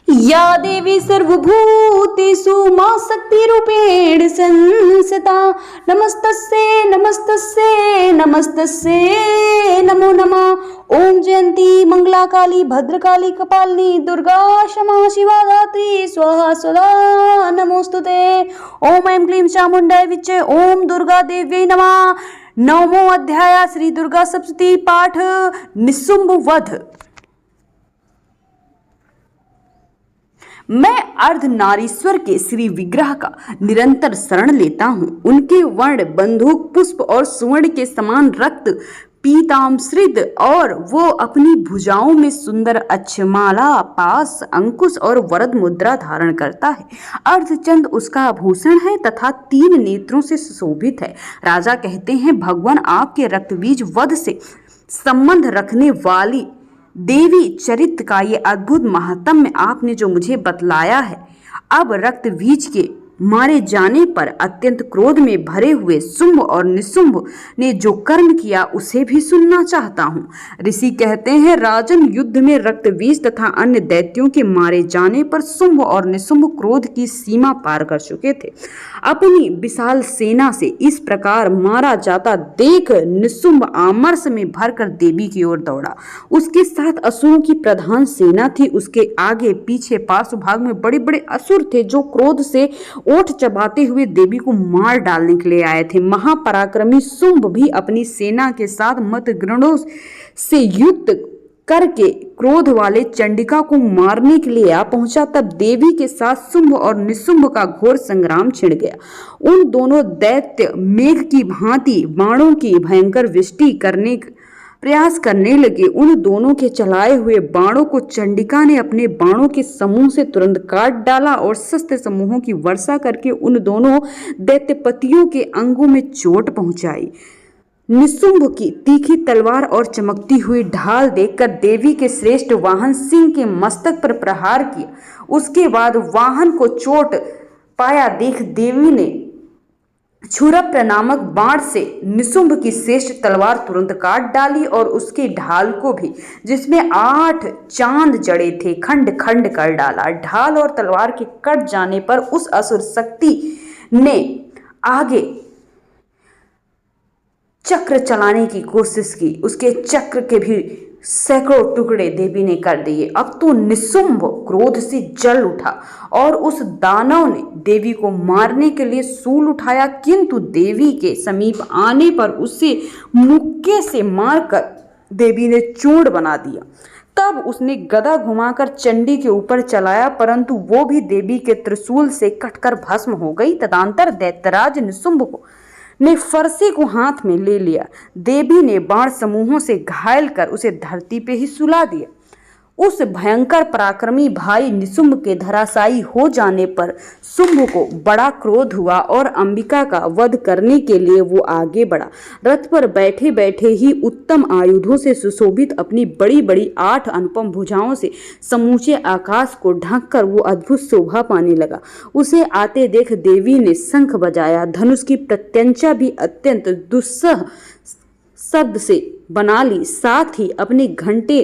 या देवी सर्वभूतेषु मा शक्तिरूपेण संस्थिता नमस्तस्यै नमस्तस्यै नमस्तस्यै नमो नमः। ओम जयंती मंगला काली भद्रकाली कपालिनी दुर्गा क्षमा शिवा धात्री स्वाहा स्वधा नमोस्तुते। ओम ऐं क्लीं चामुंडाय विच्चे ओम दुर्गा देव्यै नमः। नवमो अध्याय श्री दुर्गा सप्तशती पाठ निशुंभ वध। मैं अर्धनारीश्वर के श्री विग्रह का निरंतर शरण लेता हूँ। उनके वर्ण बंदूक पुष्प और सुवर्ण के समान रक्त पीताम्बरित और वो अपनी भुजाओं में सुंदर अक्षमाला पास अंकुश और वरद मुद्रा धारण करता है। अर्धचंद उसका आभूषण है तथा 3 नेत्रों से सुशोभित है। राजा कहते हैं, भगवान आपके रक्तबीज वध से संबंध रखने वाली देवी चरित्र का ये अद्भुत महात्म्य आपने जो मुझे बतलाया है, अब रक्त बीज के मारे जाने पर अत्यंत क्रोध में भरे हुए शुंभ और निशुंभ ने जो कर्म किया उसे भी सुनना चाहता हूँ। ऋषि कहते हैं, राजन, युद्ध में रक्त बीज तथा अन्य दैत्यों के मारे जाने पर शुंभ और निशुंभ क्रोध की सीमा पार कर चुके थे। अपनी विशाल सेना से इस प्रकार मारा जाता देख निशुंभ आमर्ष में भरकर देवी की ओर दौड़ा। उसके साथ असुरों की प्रधान सेना थी। उसके आगे पीछे पार्श्व भाग में बड़े बड़े असुर थे जो क्रोध से ओठ चबाते हुए देवी को मार डालने के लिए आए थे। महापराक्रमी शुंभ भी अपनी सेना के साथ मत गणों से युक्त करके क्रोध वाले चंडिका को मारने के लिए आ पहुंचा। तब देवी के साथ शुंभ और निशुंभ का घोर संग्राम छिड़ गया। उन दोनों दैत्य मेघ की भांति बाणों की भयंकर वृष्टि करने प्रयास करने लगे। उन दोनों के चलाए हुए बाणों को चंडिका ने अपने बाणों के समूह से तुरंत काट डाला और शस्त्र समूहों की वर्षा करके उन दोनों दैत्यपतियों के अंगों में चोट पहुंचाई। निशुंभ की तीखी तलवार और चमकती हुई ढाल देखकर देवी के श्रेष्ठ वाहन सिंह के मस्तक पर प्रहार किया। उसके बाद वाहन को चोट पाया देख देवी ने क्षुरप्र नामक बाण से निशुंभ की श्रेष्ठ तलवार तुरंत काट डाली और उसके ढाल को भी, जिसमें 8 चांद जड़े थे, खंड खंड कर डाला। ढाल और तलवार के कट जाने पर उस असुर शक्ति ने आगे चक्र चलाने की कोशिश की। उसके चक्र के भी सैकड़ों टुकड़े देवी ने कर दिए। अब तो निशुंभ क्रोध से जल उठा और उस दानव ने देवी को मारने के लिए शूल उठाया, किंतु देवी के समीप आने पर उसे मुक्के से मारकर देवी ने चूर्ण बना दिया। तब उसने गदा घुमाकर चंडी के ऊपर चलाया, परंतु वो भी देवी के त्रिशूल से कटकर भस्म हो गई। तदंतर दैत्यराज निशुंभ ने फरसे को हाथ में ले लिया। देवी ने बाण समूहों से घायल कर उसे धरती पे ही सुला दिया। उस भयंकर पराक्रमी भाई निशुंभ के धराशायी हो जाने पर शुंभ को बड़ा क्रोध हुआ और अंबिका का वध करने के लिए वो आगे बढ़ा। रथ पर बैठे बैठे ही उत्तम आयुधों से सुशोभित अपनी बड़ी बड़ी 8 अनुपम भुजाओं से समूचे आकाश को ढककर वो अद्भुत शोभा पाने लगा। उसे आते देख देवी ने शंख बजाया। धनुष की प्रत्यंचा भी अत्यंत दुस्सह शब्द से बना ली। साथ ही अपने घंटे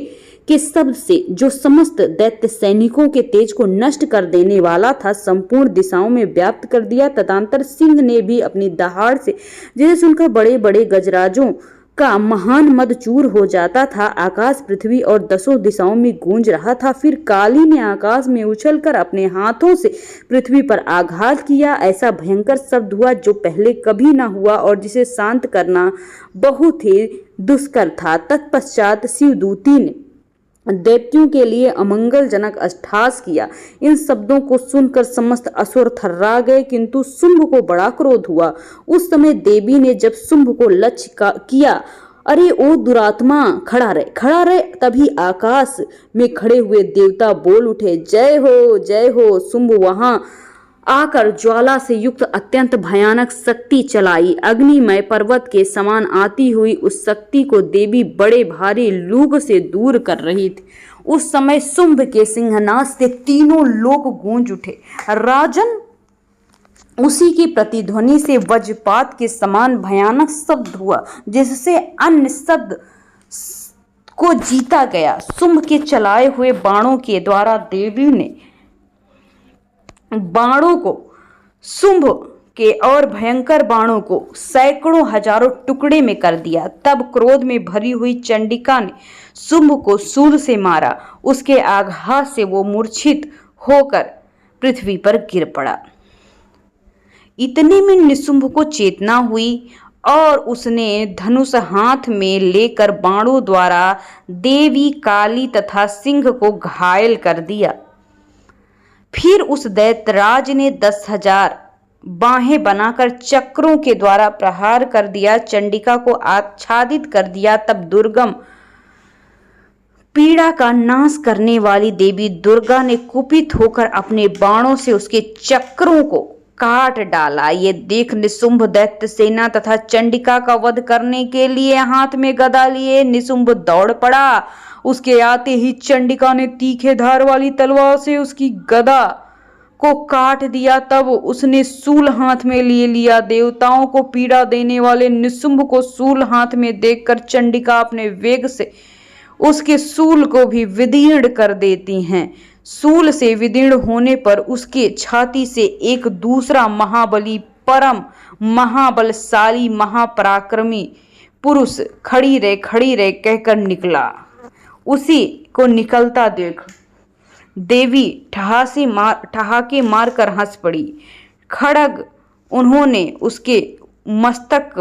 के शब्द से, जो समस्त दैत्य सैनिकों के तेज को नष्ट कर देने वाला था, संपूर्ण दिशाओं में व्याप्त कर दिया। तदंतर सिंह ने भी अपनी दहाड़ से, जिसे सुनकर बड़े बड़े गजराजों का महान मद चूर हो जाता था, आकाश पृथ्वी और 10 दिशाओं में गूंज रहा था। फिर काली ने आकाश में उछलकर अपने हाथों से पृथ्वी पर आघात किया। ऐसा भयंकर शब्द हुआ जो पहले कभी न हुआ और जिसे शांत करना बहुत ही दुष्कर था। तत्पश्चात शिवदूती ने दैत्यों के लिए अमंगलजनक अट्टहास किया। इन शब्दों को सुनकर समस्त असुर थर्रा गए, किंतु शुंभ को बड़ा क्रोध हुआ। उस समय देवी ने जब शुंभ को लक्ष्य किया, अरे ओ दुरात्मा, खड़ा रहे, खड़ा रहे। तभी आकाश में खड़े हुए देवता बोल उठे, जय हो, जय हो। शुंभ वहां आकर ज्वाला से युक्त अत्यंत भयानक शक्ति चलाई। अग्निमय पर्वत के समान आती हुई उस शक्ति को देवी बड़े भारी लूग से दूर कर रही थी। उस समय शुंभ के सिंहनाद से तीनों लोग गूंज उठे। राजन, उसी की प्रतिध्वनि से वज्रपात के समान भयानक शब्द हुआ, जिससे अन्य शब्द को जीता गया। शुंभ के चलाए हुए बाणों के द्वारा देवी ने बाणों को, शुंभ के और भयंकर बाणों को सैकड़ों हजारों टुकड़े में कर दिया। तब क्रोध में भरी हुई चंडिका ने शुंभ को शूल से मारा। उसके आघात से वो मूर्छित होकर पृथ्वी पर गिर पड़ा। इतने में निशुंभ को चेतना हुई और उसने धनुष हाथ में लेकर बाणों द्वारा देवी काली तथा सिंह को घायल कर दिया। फिर उस दैत्यराज ने 10,000 बाहें बनाकर चक्रों के द्वारा प्रहार कर दिया, चंडिका को आच्छादित कर दिया। तब दुर्गम पीड़ा का नाश करने वाली देवी दुर्गा ने कुपित होकर अपने बाणों से उसके चक्रों को काट डाला। ये देख निशुंभ दैत्य सेना तथा चंडिका का वध करने के लिए हाथ में गदा लिए निशुंभ दौड़ पड़ा। उसके आते ही चंडिका ने तीखे धार वाली तलवार से उसकी गदा को काट दिया। तब उसने शूल हाथ में ले लिया। देवताओं को पीड़ा देने वाले निशुंभ को शूल हाथ में देखकर चंडिका अपने वेग से उसके शूल को भी विदीर्ण कर देती हैं। शूल से विदीर्ण होने पर उसके छाती से एक दूसरा महाबली, परम महाबलशाली, महापराक्रमी पुरुष खड़ी रहे कहकर निकला। उसी को निकलता देख देवी ठहाके मारकर हंस पड़ी। खड्ग उन्होंने उसके मस्तक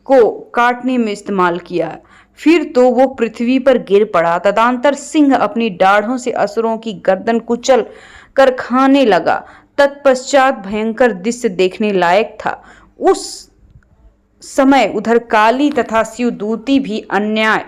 को काटने में इस्तेमाल किया। फिर तो वो पृथ्वी पर गिर पड़ा। तदंतर सिंह अपनी दाढ़ों से असुरों की गर्दन कुचल कर खाने लगा। तत्पश्चात भयंकर दृश्य देखने लायक था। उस समय उधर काली तथा शिवदूती भी अन्याय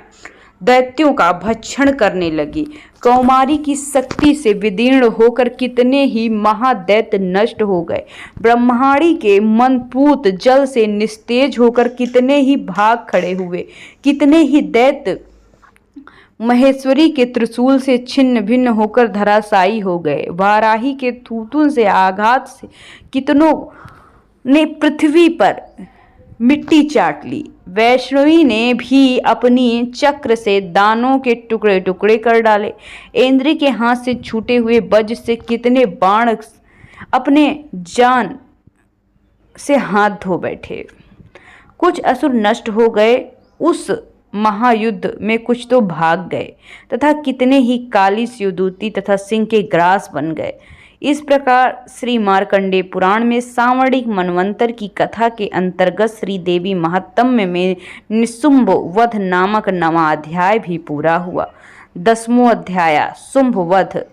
दैत्यों का भक्षण करने लगी। कौमारी की शक्ति से विदीर्ण होकर कितने ही महादैत्य नष्ट हो गए। ब्रह्माणी के मनपूत जल से निस्तेज होकर कितने ही भाग खड़े हुए। कितने ही दैत्य महेश्वरी के त्रिशूल से छिन्न भिन्न होकर धराशायी हो गए। वाराही के थूथुन से आघात से कितनों ने पृथ्वी पर मिट्टी चाट ली। वैष्णवी ने भी अपनी चक्र से दानों के टुकड़े टुकड़े कर डाले। इंद्र के हाथ से छूटे हुए वज्र से कितने बाण अपने जान से हाथ धो बैठे। कुछ असुर नष्ट हो गए उस महायुद्ध में, कुछ तो भाग गए तथा कितने ही काली शिवदूती तथा सिंह के ग्रास बन गए। इस प्रकार श्री मार्कंडेय पुराण में सावर्णिक मनवंतर की कथा के अंतर्गत श्री देवी महात्म्य में निशुंभ वध नामक 9वां अध्याय भी पूरा हुआ। 10वां अध्याय शुंभ वध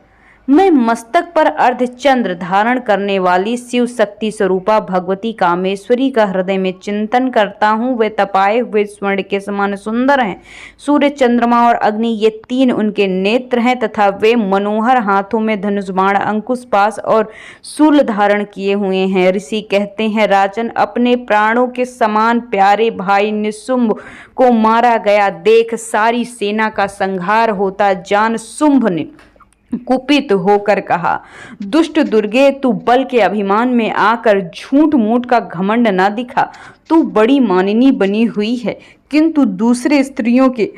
में मस्तक पर अर्धचंद्र धारण करने वाली शिव शक्ति स्वरूपा भगवती कामेश्वरी का हृदय में चिंतन करता हूँ। वे तपाए हुए स्वर्ण के समान सुंदर हैं। सूर्य, चंद्रमा और अग्नि ये 3 उनके नेत्र हैं तथा वे मनोहर हाथों में धनुष बाण, अंकुश, पाश और शूल धारण किए हुए हैं। ऋषि कहते हैं, राजन, अपने प्राणों के समान प्यारे भाई निशुंभ को मारा गया देख सारी सेना का संहार होता जान शुंभ ने कुपित होकर कहा, दुष्ट दुर्गे, तू बल के अभिमान में आकर झूठ मूठ का घमंड न दिखा। तू बड़ी मानिनी बनी हुई है, किंतु दूसरे स्त्रियों के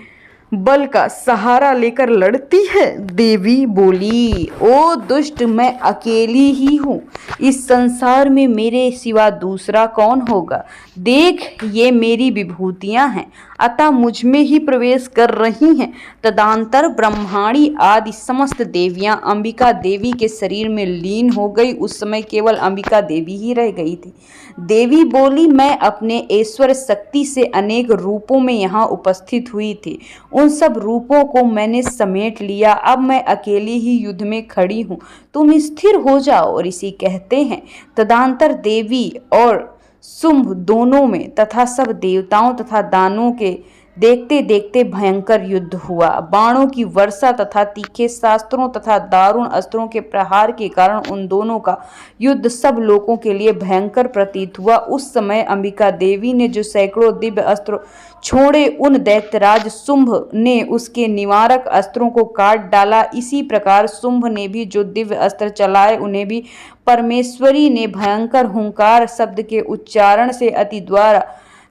बल का सहारा लेकर लड़ती है। देवी बोली, ओ दुष्ट, मैं अकेली ही हूँ। इस संसार में मेरे सिवा दूसरा कौन होगा। देख, ये मेरी विभूतियाँ हैं, अतः मुझ में ही प्रवेश कर रही हैं। तदंतर ब्रह्माणी आदि समस्त देवियाँ अंबिका देवी के शरीर में लीन हो गई। उस समय केवल अंबिका देवी ही रह गई थी। देवी बोली, मैं अपने ऐश्वर्य शक्ति से अनेक रूपों में यहाँ उपस्थित हुई थी। उन सब रूपों को मैंने समेट लिया। अब मैं अकेली ही युद्ध में खड़ी हूँ, तुम स्थिर हो जाओ। ऋषि कहते हैं, तदंतर देवी और शुंभ दोनों में तथा सब देवताओं तथा दानों के देखते देखते भयंकर युद्ध हुआ। बाणों की वर्षा तथा तीखे शास्त्रों तथा दारुण अस्त्रों के प्रहार के कारण उन दोनों का युद्ध सब लोगों के लिए भयंकर प्रतीत हुआ। उस समय अंबिका देवी ने जो सैकड़ों दिव्य अस्त्र छोड़े, उन दैत्यराज शुंभ ने उसके निवारक अस्त्रों को काट डाला। इसी प्रकार शुंभ ने भी जो दिव्य अस्त्र चलाए, उन्हें भी परमेश्वरी ने भयंकर हुंकार शब्द के उच्चारण से अति द्वारा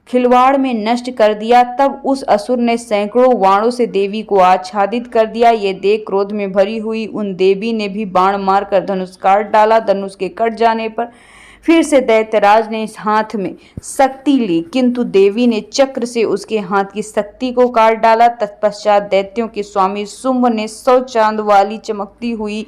खिलवाड़ में नष्ट कर दिया। तब उस असुर ने सैकड़ों बाणों से देवी को आच्छादित कर दिया। ये देख क्रोध में भरी हुई उन देवी ने भी बाण मारकर धनुष काट डाला। धनुष के कट जाने पर फिर से दैत्यराज ने इस हाथ में शक्ति ली, किंतु देवी ने चक्र से उसके हाथ की शक्ति को काट डाला। तत्पश्चात दैत्यों के स्वामी शुंभ ने 100 चांद वाली चमकती हुई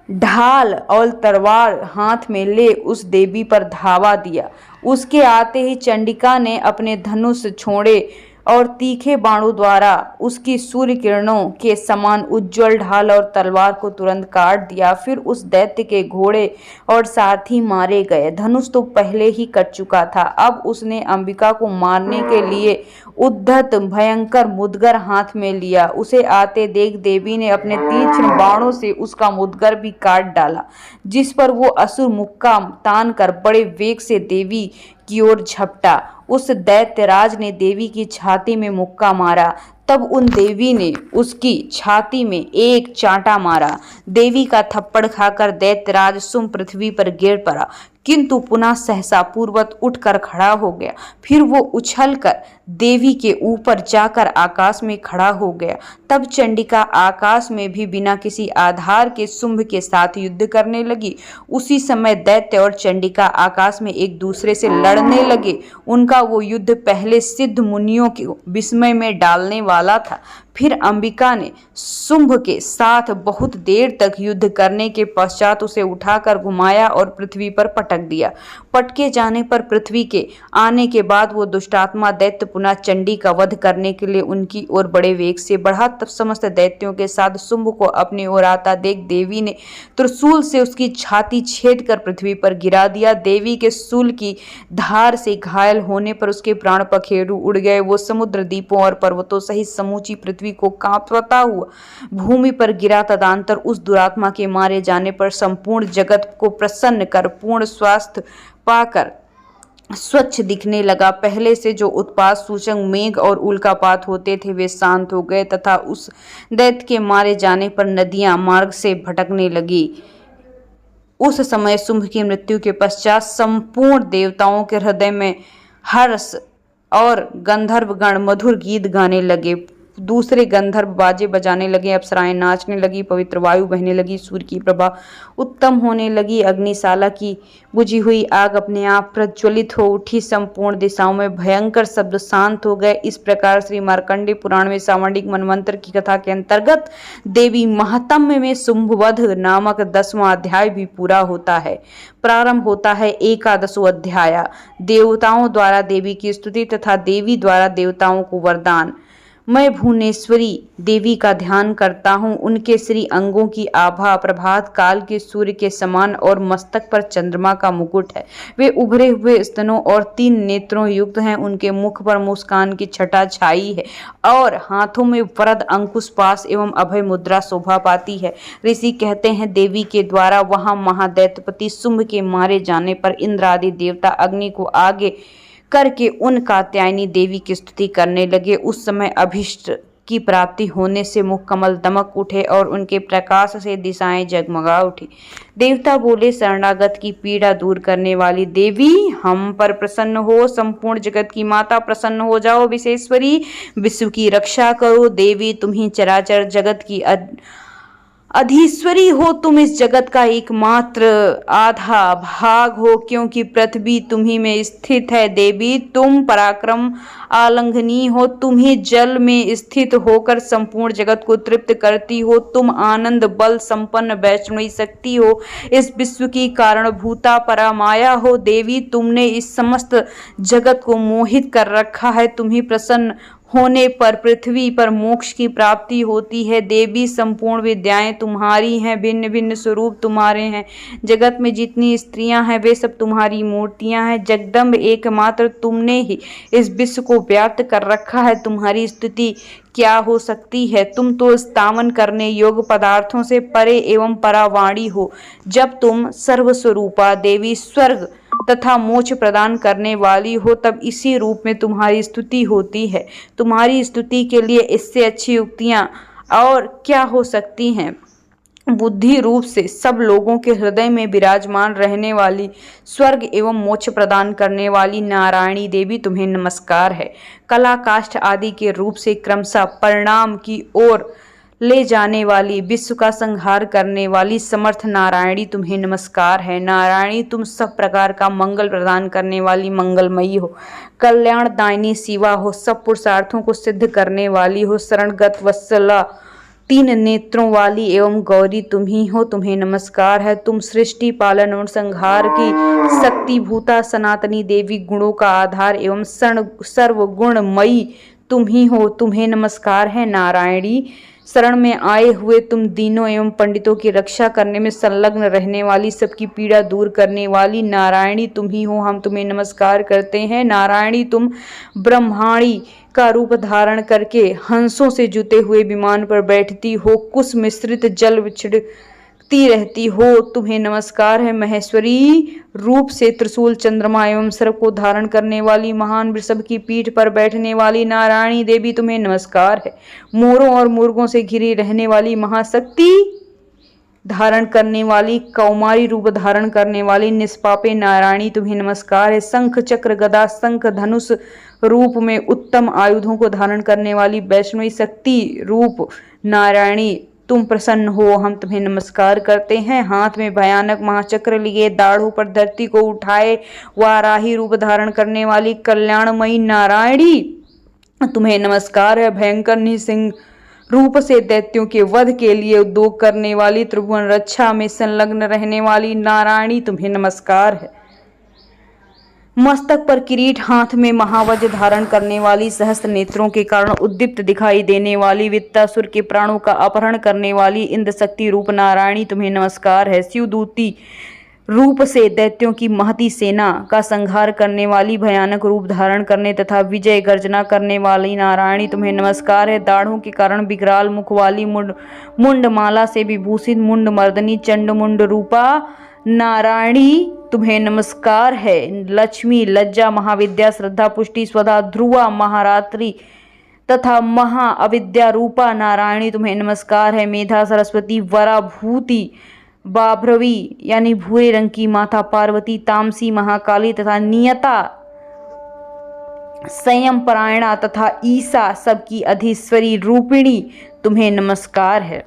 ढाल और तलवार हाथ में ले उस देवी पर धावा दिया। उसके आते ही चंडिका ने अपने धनुष छोड़े और तीखे बाणों द्वारा उसकी सूर्य किरणों के समान उज्जवल ढाल और तलवार को तुरंत काट दिया। फिर उस दैत्य के घोड़े और सारथी मारे गए। धनुष तो पहले ही कट चुका था। अब उसने अंबिका को मारने के लिए उद्धत भयंकर मुदगर हाथ में लिया। उसे आते देख देवी ने अपने तीक्ष्ण बाणों से उसका मुदगर भी काट डाला, जिस पर वो असुर मुक्का तान कर बड़े वेग से देवी की ओर झपटा। उस दैत्यराज ने देवी की छाती में मुक्का मारा। तब उन देवी ने उसकी छाती में एक चांटा मारा। देवी का थप्पड़ खाकर दैत्यराज शुंभ पृथ्वी पर गिर पड़ा, किंतु पुनः सहसा पूर्ववत उठकर खड़ा हो गया। फिर वो उछलकर देवी के ऊपर जाकर आकाश में खड़ा हो गया। तब चंडिका आकाश में भी बिना किसी आधार के शुंभ के साथ युद्ध करने लगी। उसी समय दैत्य और चंडिका आकाश में एक दूसरे से लड़ने लगे। उनका वो युद्ध पहले सिद्ध मुनियों को विस्मय में डालने वाला था। फिर अंबिका ने शुंभ के साथ बहुत देर तक युद्ध करने के पश्चात उसे उठाकर घुमाया और पृथ्वी पर पटक दिया। पटके जाने पर पृथ्वी के आने के बाद वो दुष्टात्मा दैत्य पुनः चंडी का वध करने के लिए उनकी ओर बड़े वेग से बढ़ा। तब समस्त दैत्यों के साथ शुंभ को अपनी ओर आता देख देवी ने त्रिशूल से उसकी छाती छेद कर पृथ्वी पर गिरा दिया। देवी के शूल की धार से घायल होने पर उसके प्राण पखेरु उड़ गए। वो समुद्र, द्वीपों और पर्वतों सहित समूची पृथ्वी को कांपता हुआ भूमि पर गिरा। तदंतर उस दुरात्मा के मारे जाने पर संपूर्ण जगत को प्रसन्न कर पूर्ण स्वास्थ्य पाकर स्वच्छ दिखने लगा। पहले से जो उत्पात सूचक मेघ और उल्कापात होते थे वे शांत हो गए तथा उस दैत्य के मारे जाने पर नदियां मार्ग से भटकने लगी। उस समय शुंभ की मृत्यु के पश्चात संपूर्ण देवताओं के हृदय में हर्ष और गंधर्वगण मधुर गीत गाने लगे। दूसरे गंधर्व बाजे बजाने लगे, अप्सराएं नाचने लगी, पवित्र वायु बहने लगी, सूर्य की प्रभा उत्तम होने लगी, अग्निशाला की बुझी हुई आग अपने आप प्रज्वलित हो उठी, संपूर्ण दिशाओं में भयंकर शब्द शांत हो गए। इस प्रकार श्री मार्कंडेय पुराण में सामाजिक मनवंतर की कथा के अंतर्गत देवी महात्म्य में शुंभवध नामक 10वां अध्याय भी पूरा होता है। प्रारंभ होता है 11वां अध्याय देवताओं द्वारा देवी की स्तुति तथा देवी द्वारा देवताओं को वरदान। मैं भुवनेश्वरी देवी का ध्यान करता हूँ। उनके श्री अंगों की आभा प्रभात काल के सूर्य के समान और मस्तक पर चंद्रमा का मुकुट है। वे उभरे हुए स्तनों और 3 नेत्रों युक्त हैं। उनके मुख पर मुस्कान की छटा छाई है और हाथों में वरद अंकुश पाश एवं अभय मुद्रा शोभा पाती है। ऋषि कहते हैं देवी के द्वारा वहां महादैत्यपति शुंभ के मारे जाने पर इंद्र आदि देवता अग्नि को आगे करके उन कात्यायनी देवी की स्तुति करने लगे। उस समय अभिष्ट की प्राप्ति होने से मुख कमल दमक उठे और उनके प्रकाश से दिशाएं जगमगा उठी। देवता बोले, शरणागत की पीड़ा दूर करने वाली देवी हम पर प्रसन्न हो। संपूर्ण जगत की माता प्रसन्न हो जाओ। विश्वेश्वरी विश्व की रक्षा करो। देवी तुम ही चराचर जगत की अधीश्वरी हो। तुम इस जगत का एकमात्र आधा भाग हो, क्योंकि पृथ्वी तुम्ही में स्थित है। देवी तुम पराक्रम आलंघनीय हो। तुम ही जल में स्थित होकर संपूर्ण जगत को तृप्त करती हो। तुम आनंद बल संपन्न वैष्णवी शक्ति हो। इस विश्व की कारणभूता परामाया हो। देवी तुमने इस समस्त जगत को मोहित कर रखा है। तुम्ही प्रसन्न होने पर पृथ्वी पर मोक्ष की प्राप्ति होती है। देवी संपूर्ण विद्याएं तुम्हारी हैं, भिन्न भिन्न स्वरूप तुम्हारे हैं। जगत में जितनी स्त्रियां हैं वे सब तुम्हारी मूर्तियां हैं। जगदम्ब एकमात्र तुमने ही इस विश्व को व्याप्त कर रखा है। तुम्हारी स्तुति क्या हो सकती है। तुम तो स्थावन करने योग्य पदार्थों से परे एवं परावाणी हो। जब तुम सर्वस्वरूपा देवी स्वर्ग तथा मोक्ष प्रदान करने वाली हो तब इसी रूप में तुम्हारी स्तुति होती है। तुम्हारी स्तुति के लिए इससे अच्छी युक्तियां और क्या हो सकती हैं। बुद्धि रूप से सब लोगों के हृदय में विराजमान रहने वाली, स्वर्ग एवं मोक्ष प्रदान करने वाली नारायणी देवी तुम्हें नमस्कार है। कला काष्ठ आदि के रूप से क्रमशः परिणाम की ओर ले जाने वाली, विश्व का संहार करने वाली समर्थ नारायणी तुम्हें नमस्कार है। नारायणी तुम सब प्रकार का मंगल प्रदान करने वाली मंगलमयी हो, कल्याणदायिनी शिवा हो, सब पुरुषार्थों को सिद्ध करने वाली हो, शरणगत वत्सला, तीन नेत्रों वाली एवं गौरी तुम ही हो, तुम्हें नमस्कार है। तुम सृष्टि पालन और संहार की शक्तिभूता सनातनी देवी, गुणों का आधार एवं सर्वगुणमयी तुम ही हो, तुम्हें नमस्कार है। नारायणी शरण में आए हुए तुम दीनों एवं पंडितों की रक्षा करने में संलग्न रहने वाली, सबकी पीड़ा दूर करने वाली नारायणी तुम ही हो, हम तुम्हें नमस्कार करते हैं। नारायणी तुम ब्रह्माणी का रूप धारण करके हंसों से जुते हुए विमान पर बैठती हो, कुश मिश्रित जल छिड़कती रहती हो, तुम्हें नमस्कार है। महेश्वरी रूप से त्रिशूल, चंद्रमा एवं सर्प को धारण करने वाली, महान वृषभ की पीठ पर बैठने वाली नारायणी देवी तुम्हें नमस्कार है। मोरों और मुर्गों से घिरी रहने वाली, महाशक्ति धारण करने वाली, कौमारी रूप धारण करने वाली निष्पापे नारायणी तुम्हें नमस्कार है। शंख चक्र गदा शंख धनुष रूप में उत्तम आयुधों को धारण करने वाली, वैष्णवी शक्ति रूप नारायणी तुम प्रसन्न हो, हम तुम्हें नमस्कार करते हैं। हाथ में भयानक महाचक्र लिए, दाढ़ों पर धरती को उठाए, वाराही रूप धारण करने वाली कल्याणमयी नारायणी तुम्हें नमस्कार है। भयंकर निसिंह रूप से दैत्यों के वध के लिए उद्योग करने वाली, त्रिभुवन रक्षा में संलग्न रहने वाली नारायणी तुम्हें नमस्कार है। मस्तक पर किरीट, हाथ में महावज्र धारण करने वाली, सहस्त्र नेत्रों के कारण उद्दीप्त दिखाई देने वाली, वित्तासुर के प्राणों का अपहरण करने वाली इंद्र शक्ति रूप नारायणी तुम्हें नमस्कार है। शिवदूती रूप से दैत्यों की महती सेना का संहार करने वाली, भयानक रूप धारण करने तथा विजय गर्जना करने वाली नारायणी तुम्हें नमस्कार है। दाढ़ों के कारण विकराल मुख वाली, मुंडमाला से विभूषित मुंड मर्दनी चंड मुंड रूपा नारायणी तुम्हें नमस्कार है। लक्ष्मी, लज्जा, महाविद्या, श्रद्धा, पुष्टि, स्वधा, ध्रुवा, महारात्रि तथा महा अविद्या रूपा नारायणी तुम्हें नमस्कार है। मेधा, सरस्वती, वरा, भूति, बाभ्रवी यानी भूरे रंग की माता पार्वती, तामसी, महाकाली तथा नियता, संयम परायणा तथा ईसा सबकी अधीश्वरी रूपिणी तुम्हें नमस्कार है।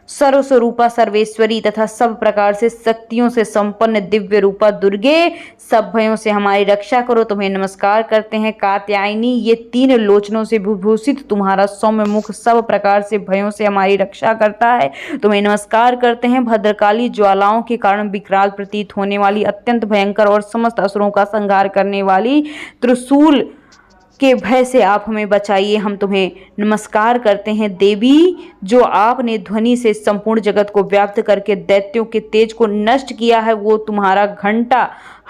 सर्वस्वरूपा सर्वेश्वरी तथा सब प्रकार से शक्तियों से संपन्न दिव्य रूपा दुर्गे, सब भयों से हमारी रक्षा करो, तुम्हें नमस्कार करते हैं। कात्यायनी, ये तीन लोचनों से विभूषित तुम्हारा सौम्य मुख सब प्रकार से भयों से हमारी रक्षा करता है, तुम्हें नमस्कार करते हैं। भद्रकाली, ज्वालाओं के कारण विकराल प्रतीत होने वाली, अत्यंत भयंकर और समस्त असुरों का संहार करने वाली, त्रिशूल के भय से आप हमें बचाइए, हम तुम्हें नमस्कार करते हैं। देवी, जो आपने ध्वनि से संपूर्ण जगत को व्याप्त करके दैत्यों के तेज को नष्ट किया है, वो तुम्हारा घंटा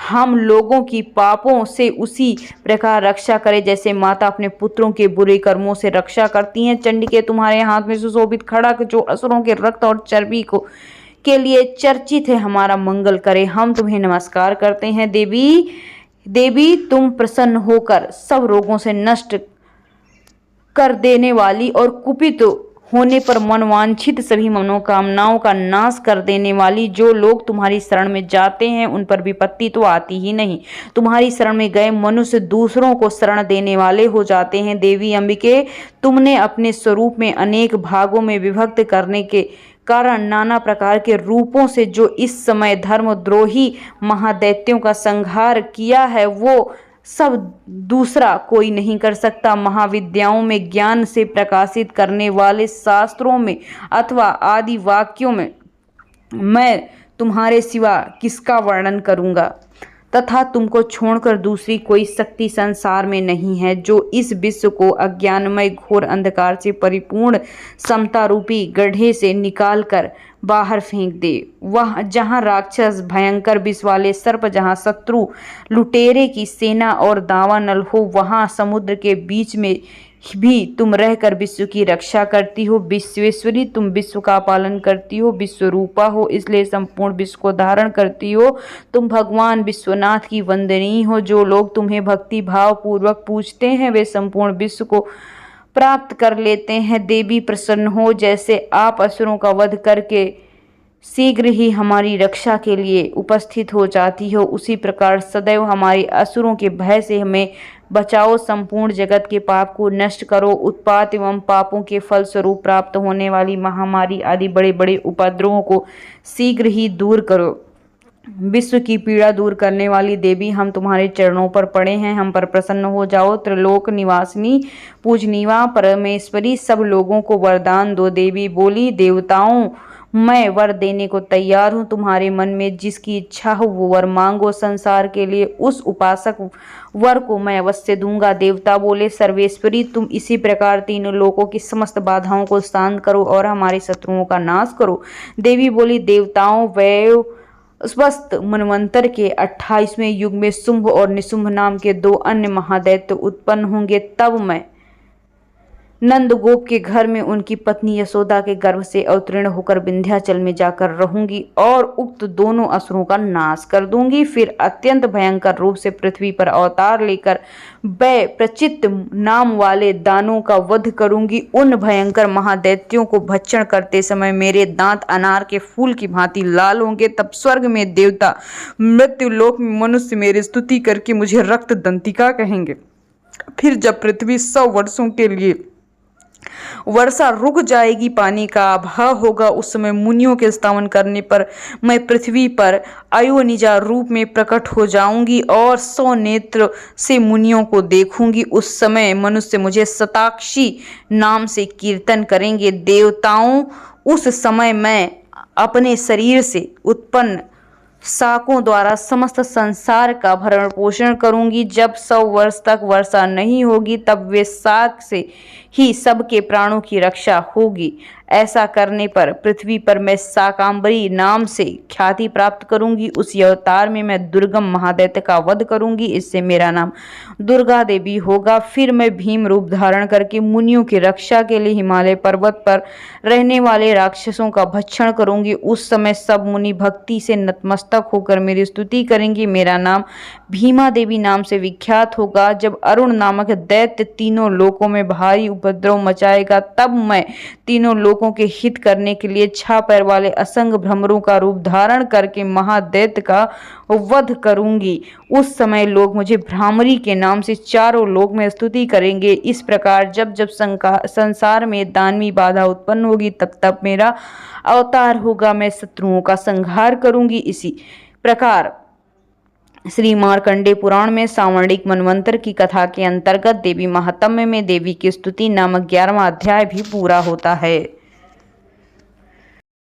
हम लोगों की पापों से उसी प्रकार रक्षा करे जैसे माता अपने पुत्रों के बुरे कर्मों से रक्षा करती हैं। चंडिके, तुम्हारे हाथ में सुशोभित खड़ग जो असुरों के रक्त और चर्बी को के लिए चर्चित है, हमारा मंगल करे, हम तुम्हें नमस्कार करते हैं। देवी, तुम प्रसन्न होकर सब रोगों से नष्ट कर देने वाली और कुपित होने पर मनवांछित सभी मनोकामनाओं का नाश कर देने वाली, जो लोग तुम्हारी शरण में जाते हैं उन पर विपत्ति तो आती ही नहीं, तुम्हारी शरण में गए मनुष्य दूसरों को शरण देने वाले हो जाते हैं। देवी अंबिके, तुमने अपने स्वरूप में अनेक भागों में विभक्त करने के कारण नाना प्रकार के रूपों से जो इस समय धर्मद्रोही महादैत्यों का संहार किया है, वो सब दूसरा कोई नहीं कर सकता। महाविद्याओं में ज्ञान से प्रकाशित करने वाले, शास्त्रों में अथवा आदि वाक्यों में मैं तुम्हारे सिवा किसका वर्णन करूँगा, तथा तुमको छोड़कर दूसरी कोई शक्ति संसार में नहीं है, जो इस विश्व को अज्ञानमय घोर अंधकार से परिपूर्ण समता रूपी गड्ढे से निकालकर बाहर फेंक दे। वह जहाँ राक्षस, भयंकर विष वाले सर्प, जहाँ शत्रु लुटेरे की सेना और दावानल हो, वहाँ समुद्र के बीच में भी तुम रहकर विश्व की रक्षा करती हो। विश्वेश्वरी, तुम विश्व का पालन करती हो, विश्वरूपा हो, इसलिए संपूर्ण विश्व को धारण करती हो। तुम भगवान विश्वनाथ की वंदनीय हो। जो लोग तुम्हें भक्ति भाव पूर्वक पूजते हैं, वे संपूर्ण विश्व को प्राप्त कर लेते हैं। देवी प्रसन्न हो, जैसे आप असुरों का वध करके शीघ्र ही हमारी रक्षा के लिए उपस्थित हो जाती हो, उसी प्रकार सदैव हमारे असुरों के भय से हमें बचाओ। संपूर्ण जगत के पाप को नष्ट करो। उत्पात एवं पापों के फल स्वरूप प्राप्त होने वाली महामारी आदि बड़े बड़े उपद्रवों को शीघ्र ही दूर करो। विश्व की पीड़ा दूर करने वाली देवी, हम तुम्हारे चरणों पर पड़े हैं, हम पर प्रसन्न हो जाओ। त्रिलोक निवासिनी पूजनीवा परमेश्वरी, सब लोगों को वरदान दो। देवी बोली, देवताओं मैं वर देने को तैयार हूँ। तुम्हारे मन में जिसकी इच्छा हो वो वर मांगो। संसार के लिए उस उपासक वर को मैं अवश्य दूंगा। देवता बोले, सर्वेश्वरी तुम इसी प्रकार तीनों लोकों की समस्त बाधाओं को शांत करो और हमारे शत्रुओं का नाश करो। देवी बोली, देवताओं वैव स्वस्थ मनवंतर के 28वें युग में शुंभ और निशुंभ नाम के 2 अन्य महादैत्य उत्पन्न होंगे। तब मैं नंदगोप के घर में उनकी पत्नी यशोदा के गर्भ से अवतीर्ण होकर विंध्याचल में जाकर रहूंगी और उक्त दोनों असुरों का नाश कर दूंगी। फिर अत्यंत भयंकर रूप से पृथ्वी पर अवतार लेकर वै प्रचित नाम वाले दानों का वध करूंगी। उन भयंकर महादैत्यों को भक्षण करते समय मेरे दांत अनार के फूल की भांति लाल होंगे। तब स्वर्ग में देवता, मृत्युलोक में मनुष्य मेरी स्तुति करके मुझे रक्त दंतिका कहेंगे। फिर जब पृथ्वी 100 वर्षों के लिए वर्षा रुक जाएगी, पानी का अभाव होगा, उस समय मुनियों के स्तवन करने पर मैं पृथ्वी पर अयोनिजा रूप में प्रकट हो जाऊंगी और 100 नेत्र से मुनियों को देखूंगी। उस समय मनुष्य मुझे शताक्षी नाम से कीर्तन करेंगे। देवताओं, उस समय मैं अपने शरीर से उत्पन्न शाकों द्वारा समस्त संसार का भरण पोषण करूंगी। जब 100 वर्ष तक वर्षा नहीं होगी तब वे शाक से ही सबके प्राणों की रक्षा होगी। ऐसा करने पर पृथ्वी पर मैं शाकांबरी नाम से ख्याति प्राप्त करूंगी। उसी अवतार में मैं दुर्गम महादैत्य का वध करूंगी, इससे मेरा नाम दुर्गा देवी होगा। फिर मैं भीम रूप धारण करके मुनियों की रक्षा के लिए हिमालय पर्वत पर रहने वाले राक्षसों का भक्षण करूंगी। उस समय सब मुनि भक्ति से नतमस्तक होकर मेरी स्तुति करेंगे। मेरा नाम भीमा देवी नाम से विख्यात होगा। जब अरुण नामक दैत्य तीनों लोकों में भारी उपद्रव मचाएगा तब मैं तीनों लोगों के हित करने के लिए 6 पैर वाले असंग भ्रमरों का रूप धारण करके महादैत्य का वध करूंगी। उस समय लोग मुझे भ्रामरी के नाम से चारों लोक में स्तुति करेंगे। इस प्रकार जब जब संसार में दानवी बाधा उत्पन्न होगी तब तब मेरा अवतार होगा। मैं शत्रुओं का संहार करूंगी। इसी प्रकार श्री मार्कंडेय पुराण में सावर्णिक मनवंतर की कथा के अंतर्गत देवी महात्म्य में देवी की स्तुति नामक 11वां अध्याय भी पूरा होता है।